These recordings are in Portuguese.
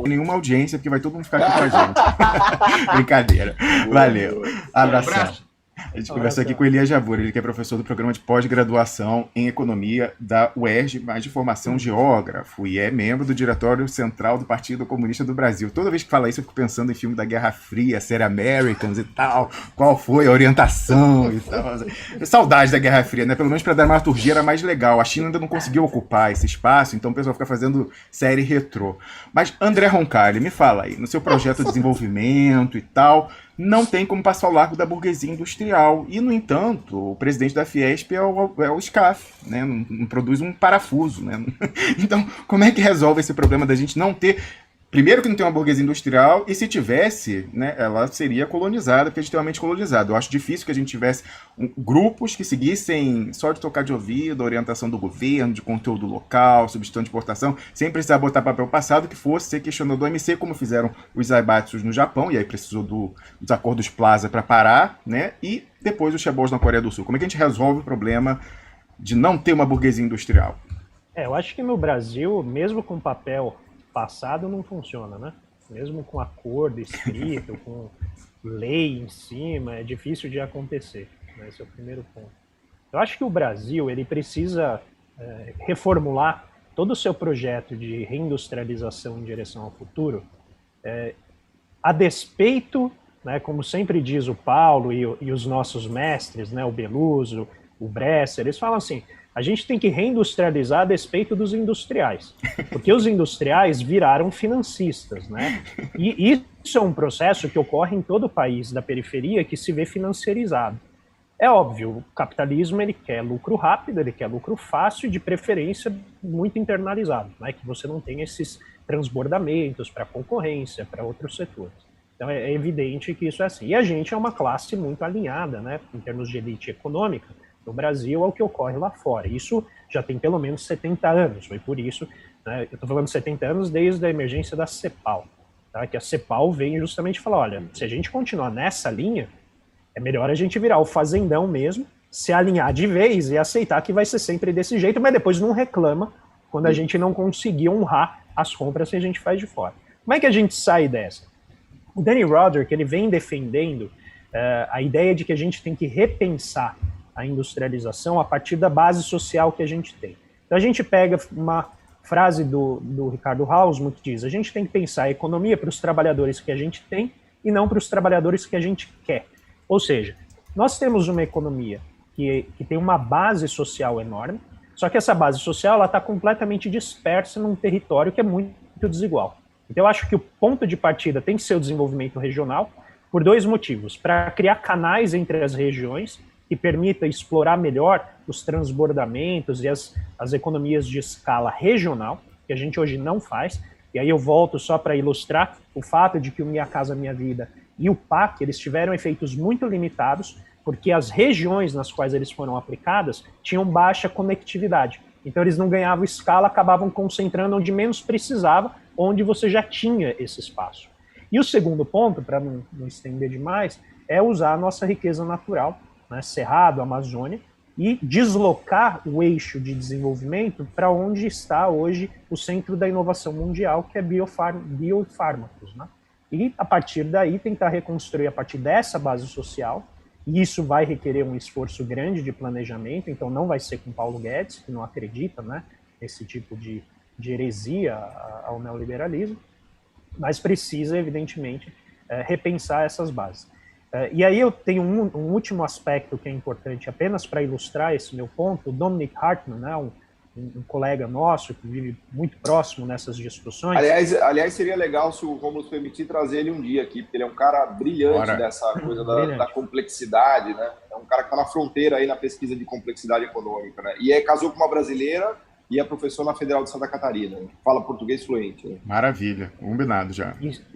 Nenhuma audiência, porque vai todo mundo ficar aqui com a gente. Brincadeira. Valeu. Abração. A gente conversou aqui com o Elias Jabbour, ele que é professor do programa de pós-graduação em Economia da UERJ, mas de formação geógrafo, e é membro do Diretório Central do Partido Comunista do Brasil. Toda vez que fala isso, eu fico pensando em filme da Guerra Fria, série Americans e tal, qual foi a orientação e tal. Saudade da Guerra Fria, né? Pelo menos para dramaturgia era mais legal. A China ainda não conseguiu ocupar esse espaço, então o pessoal fica fazendo série retrô. Mas, André Roncalli, me fala aí, no seu projeto de desenvolvimento e tal, não tem como passar ao largo da burguesia industrial. E, no entanto, o presidente da Fiesp é o SCAF, né? Não produz um parafuso, né? Então, como é que resolve esse problema da gente não ter... Primeiro que não tem uma burguesia industrial, e se tivesse, né, ela seria colonizada, porque é extremamente colonizada. Eu acho difícil que a gente tivesse grupos que seguissem só de tocar de ouvido, a orientação do governo, de conteúdo local, substituição de importação, sem precisar botar papel passado, que fosse ser questionador do OMC, como fizeram os Zaibatsus no Japão, e aí precisou dos acordos Plaza para parar, né, e depois os chaebols na Coreia do Sul. Como é que a gente resolve o problema de não ter uma burguesia industrial? Eu acho que no Brasil, mesmo com papel passado, não funciona, né? Mesmo com acordo escrito, com lei em cima, é difícil de acontecer. Né? Esse é o primeiro ponto. Eu acho que o Brasil ele precisa reformular todo o seu projeto de reindustrialização em direção ao futuro, a despeito, né, como sempre diz o Paulo e os nossos mestres, né, o Beluso, o Bresser, eles falam assim: a gente tem que reindustrializar a despeito dos industriais, porque os industriais viraram financistas, né? E isso é um processo que ocorre em todo o país da periferia que se vê financiarizado. É óbvio, o capitalismo ele quer lucro rápido, ele quer lucro fácil, de preferência muito internalizado, né? Que você não tem esses transbordamentos para concorrência, para outros setores. Então é evidente que isso é assim. E a gente é uma classe muito alinhada, né? Em termos de elite econômica, no Brasil é o que ocorre lá fora. Isso já tem pelo menos 70 anos, foi por isso, né, eu estou falando 70 anos desde a emergência da CEPAL, tá, que a CEPAL vem justamente falar, olha, se a gente continuar nessa linha, é melhor a gente virar o fazendão mesmo, se alinhar de vez e aceitar que vai ser sempre desse jeito, mas depois não reclama quando a gente não conseguir honrar as compras que a gente faz de fora. Como é que a gente sai dessa? O Danny Roderick, ele vem defendendo a ideia de que a gente tem que repensar a industrialização a partir da base social que a gente tem. Então a gente pega uma frase do Ricardo Hausmann que diz: a gente tem que pensar a economia para os trabalhadores que a gente tem e não para os trabalhadores que a gente quer. Ou seja, nós temos uma economia que tem uma base social enorme, só que essa base social está completamente dispersa num território que é muito desigual. Então eu acho que o ponto de partida tem que ser o desenvolvimento regional por dois motivos: para criar canais entre as regiões que permita explorar melhor os transbordamentos e as economias de escala regional, que a gente hoje não faz. E aí eu volto só para ilustrar o fato de que o Minha Casa Minha Vida e o PAC, eles tiveram efeitos muito limitados, porque as regiões nas quais eles foram aplicadas tinham baixa conectividade. Então eles não ganhavam escala, acabavam concentrando onde menos precisava, onde você já tinha esse espaço. E o segundo ponto, para não estender demais, é usar a nossa riqueza natural, né, Cerrado, Amazônia, e deslocar o eixo de desenvolvimento para onde está hoje o centro da inovação mundial, que é biofármacos. Né? E, a partir daí, tentar reconstruir a partir dessa base social, e isso vai requerer um esforço grande de planejamento, então não vai ser com Paulo Guedes, que não acredita, né, nesse tipo de heresia ao neoliberalismo, mas precisa, evidentemente, repensar essas bases. E aí eu tenho um último aspecto que é importante, apenas para ilustrar esse meu ponto. O Dominic Hartmann, né, um colega nosso que vive muito próximo nessas discussões. Aliás, seria legal se o Romulo permitir trazer ele um dia aqui, porque ele é um cara brilhante dessa coisa da complexidade, né? É um cara que está na fronteira aí na pesquisa de complexidade econômica, né? E casou com uma brasileira e é professor na Federal de Santa Catarina. Fala português fluente. Né? Maravilha, combinado já.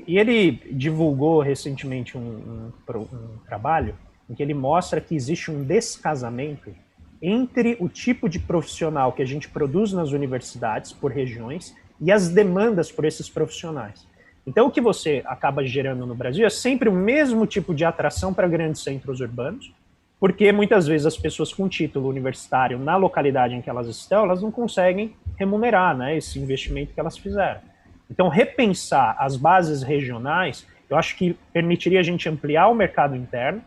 E ele divulgou recentemente um trabalho em que ele mostra que existe um descasamento entre o tipo de profissional que a gente produz nas universidades, por regiões, e as demandas por esses profissionais. Então, o que você acaba gerando no Brasil é sempre o mesmo tipo de atração para grandes centros urbanos, porque muitas vezes as pessoas com título universitário na localidade em que elas estão, elas não conseguem remunerar, né, esse investimento que elas fizeram. Então, repensar as bases regionais, eu acho que permitiria a gente ampliar o mercado interno,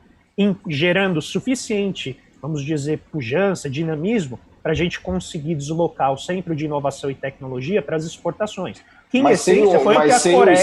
gerando suficiente, vamos dizer, pujança, dinamismo, para a gente conseguir deslocar o centro de inovação e tecnologia para as exportações. Que, em essência, foi o que a Coreia...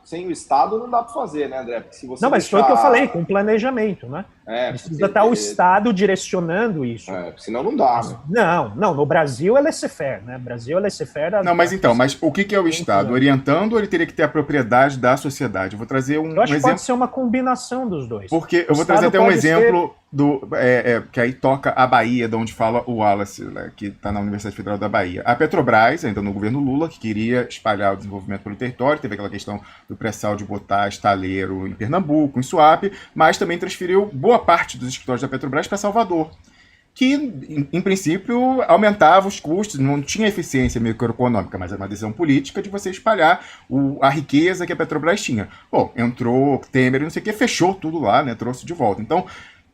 Sem o Estado não dá para fazer, né, André? Porque se você não, mas foi o que eu falei, com planejamento, né? Precisa estar o Estado direcionando isso. Senão não dá, né? Não, no Brasil é laissez-faire, né? Brasil é laissez-faire... Não, mas então, mas o que é o Estado? Orientando ou ele teria que ter a propriedade da sociedade? Eu vou trazer um exemplo. Que pode ser uma combinação dos dois. Porque eu vou trazer até um exemplo que aí toca a Bahia, de onde fala o Wallace, né, que está na Universidade Federal da Bahia. A Petrobras, ainda no governo Lula, que queria espalhar o desenvolvimento pelo território, teve aquela questão do pré-sal de botar estaleiro em Pernambuco, em Suape, mas também transferiu boa parte dos escritórios da Petrobras para Salvador, que, em princípio, aumentava os custos, não tinha eficiência microeconômica, mas é uma decisão política de você espalhar a riqueza que a Petrobras tinha. Bom, entrou Temer, não sei o que, fechou tudo lá, né, trouxe de volta. Então,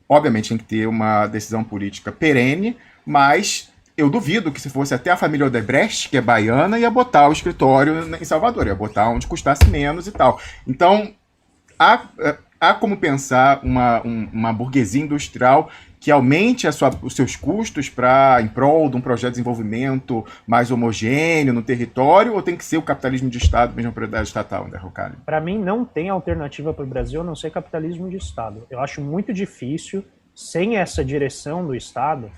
obviamente, tem que ter uma decisão política perene, mas eu duvido que se fosse até a família Odebrecht, que é baiana, ia botar o escritório em Salvador, ia botar onde custasse menos e tal. Então, há como pensar uma burguesia industrial que aumente os seus custos em prol de um projeto de desenvolvimento mais homogêneo no território, ou tem que ser o capitalismo de Estado, mesmo a propriedade estatal, André Roncalli? Para mim, não tem alternativa para o Brasil a não ser capitalismo de Estado. Eu acho muito difícil, sem essa direção do Estado,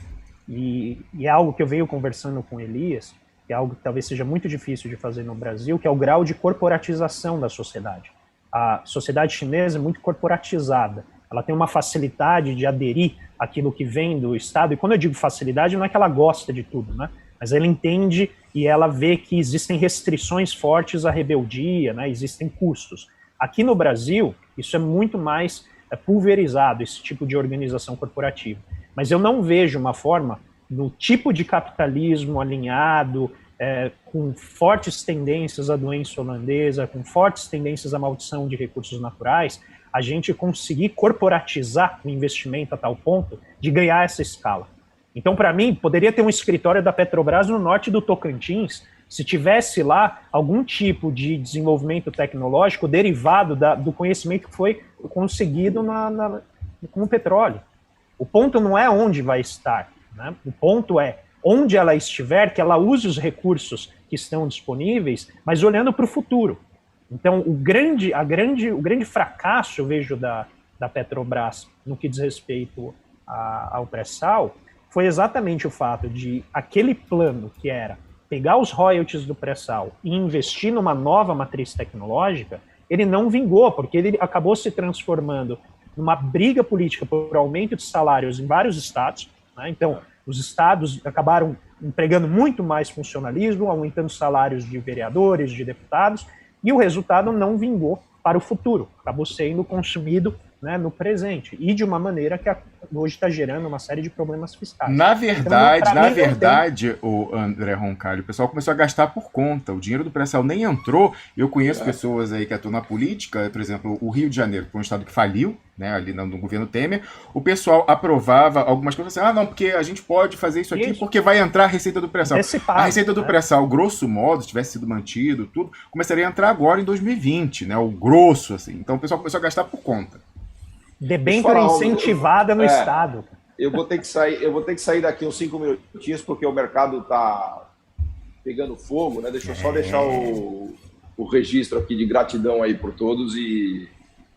e é algo que eu venho conversando com Elias, que é algo que talvez seja muito difícil de fazer no Brasil, que é o grau de corporatização da sociedade. A sociedade chinesa é muito corporatizada. Ela tem uma facilidade de aderir àquilo que vem do Estado. E quando eu digo facilidade, não é que ela gosta de tudo, né? Mas ela entende e ela vê que existem restrições fortes à rebeldia, né? Existem custos. Aqui no Brasil, isso é muito mais pulverizado, esse tipo de organização corporativa. Mas eu não vejo uma forma, no tipo de capitalismo alinhado, com fortes tendências à doença holandesa, com fortes tendências à maldição de recursos naturais, a gente conseguir corporatizar o investimento a tal ponto de ganhar essa escala. Então, para mim, poderia ter um escritório da Petrobras no norte do Tocantins, se tivesse lá algum tipo de desenvolvimento tecnológico derivado do conhecimento que foi conseguido com o petróleo. O ponto não é onde vai estar, né? O ponto é onde ela estiver, que ela use os recursos que estão disponíveis, mas olhando para o futuro. Então, o grande fracasso, eu vejo, da Petrobras no que diz respeito ao pré-sal foi exatamente o fato de aquele plano que era pegar os royalties do pré-sal e investir numa nova matriz tecnológica, ele não vingou, porque ele acabou se transformando numa briga política por aumento de salários em vários estados, né? Então, os estados acabaram empregando muito mais funcionalismo, aumentando salários de vereadores, de deputados, e o resultado não vingou para o futuro, acabou sendo consumido, né, no presente, e de uma maneira que hoje está gerando uma série de problemas fiscais. Na verdade, o André Roncalli, o pessoal começou a gastar por conta, o dinheiro do pré-sal nem entrou. Eu conheço pessoas aí que atuam na política, por exemplo, o Rio de Janeiro, que foi um estado que faliu, né, ali no governo Temer, o pessoal aprovava algumas coisas assim, não, porque a gente pode fazer isso aqui porque vai entrar a receita do pré-sal. A receita do pré-sal, grosso modo, se tivesse sido mantido, tudo, começaria a entrar agora em 2020, né, o grosso, assim. Então o pessoal começou a gastar por conta. Debênture incentivada no Estado. Eu vou ter que sair daqui uns 5 minutinhos, porque o mercado está pegando fogo, né? Deixa eu só deixar o registro aqui de gratidão aí por todos e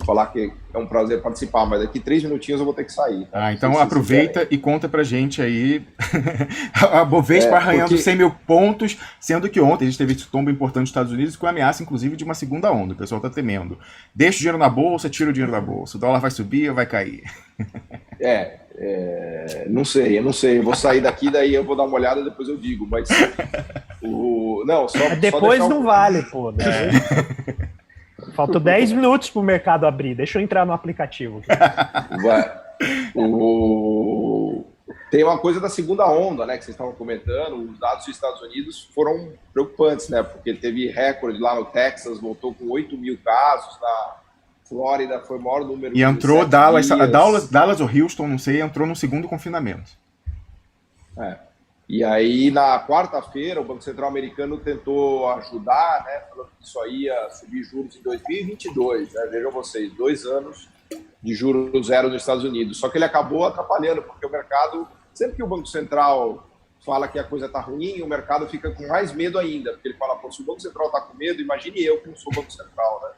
falar que é um prazer participar, mas daqui 3 minutinhos eu vou ter que sair. Tá? Então aproveita e conta pra gente aí a Bovespa arranhando 100 mil pontos, sendo que ontem a gente teve esse tombo importante nos Estados Unidos com ameaça, inclusive, de uma segunda onda. O pessoal tá temendo. Deixa o dinheiro na bolsa, tira o dinheiro da bolsa. O dólar vai subir ou vai cair? Eu não sei. Eu vou sair daqui, daí eu vou dar uma olhada, depois eu digo. Mas depois não vale, pô. Faltam 10 minutos para o mercado abrir. Deixa eu entrar no aplicativo. Tem uma coisa da segunda onda, né, que vocês estavam comentando. Os dados dos Estados Unidos foram preocupantes, né? Porque teve recorde lá no Texas, voltou com 8 mil casos. Na Flórida foi o maior número. E entrou Dallas ou Houston, não sei, entrou no segundo confinamento. E aí, na quarta-feira, o Banco Central americano tentou ajudar, né, falando que só ia subir juros em 2022, né, vejam vocês, 2 anos de juros zero nos Estados Unidos. Só que ele acabou atrapalhando, porque o mercado, sempre que o Banco Central fala que a coisa está ruim, o mercado fica com mais medo ainda, porque ele fala, pô, se o Banco Central está com medo, imagine eu que não sou Banco Central, né?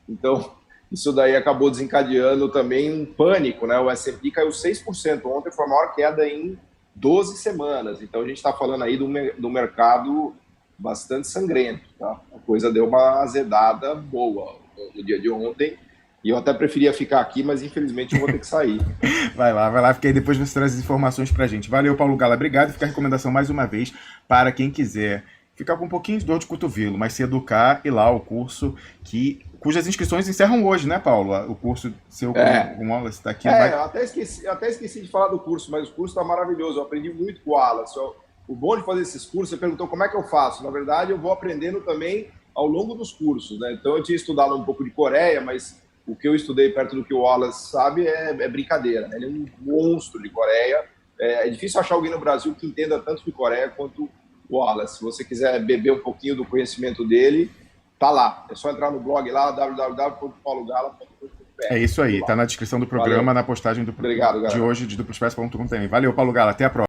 Então, isso daí acabou desencadeando também um pânico, né? O S&P caiu 6%, ontem foi a maior queda em 12 semanas. Então, a gente está falando aí do mercado bastante sangrento, tá? A coisa deu uma azedada boa no dia de ontem. E eu até preferia ficar aqui, mas infelizmente eu vou ter que sair. Vai lá, porque aí depois você traz as informações pra gente. Valeu, Paulo Gala, obrigado. Fica a recomendação mais uma vez para quem quiser ficar com um pouquinho de dor de cotovelo, mas se educar e lá o curso cujas inscrições encerram hoje, né, Paulo? O curso seu com o Wallace está aqui. Eu até esqueci de falar do curso, mas o curso está maravilhoso. Eu aprendi muito com o Wallace. O bom de fazer esses cursos, você perguntou como é que eu faço. Na verdade, eu vou aprendendo também ao longo dos cursos, né? Então, eu tinha estudado um pouco de Coreia, mas o que eu estudei perto do que o Wallace sabe é brincadeira, né? Ele é um monstro de Coreia. É difícil achar alguém no Brasil que entenda tanto de Coreia quanto o Wallace. Se você quiser beber um pouquinho do conhecimento dele, tá lá. É só entrar no blog lá, www.paulogala.com.br. É isso aí, tá na descrição do programa, na postagem Obrigado, de hoje de duplospesso.com também. Valeu, Paulo Gala, até a próxima.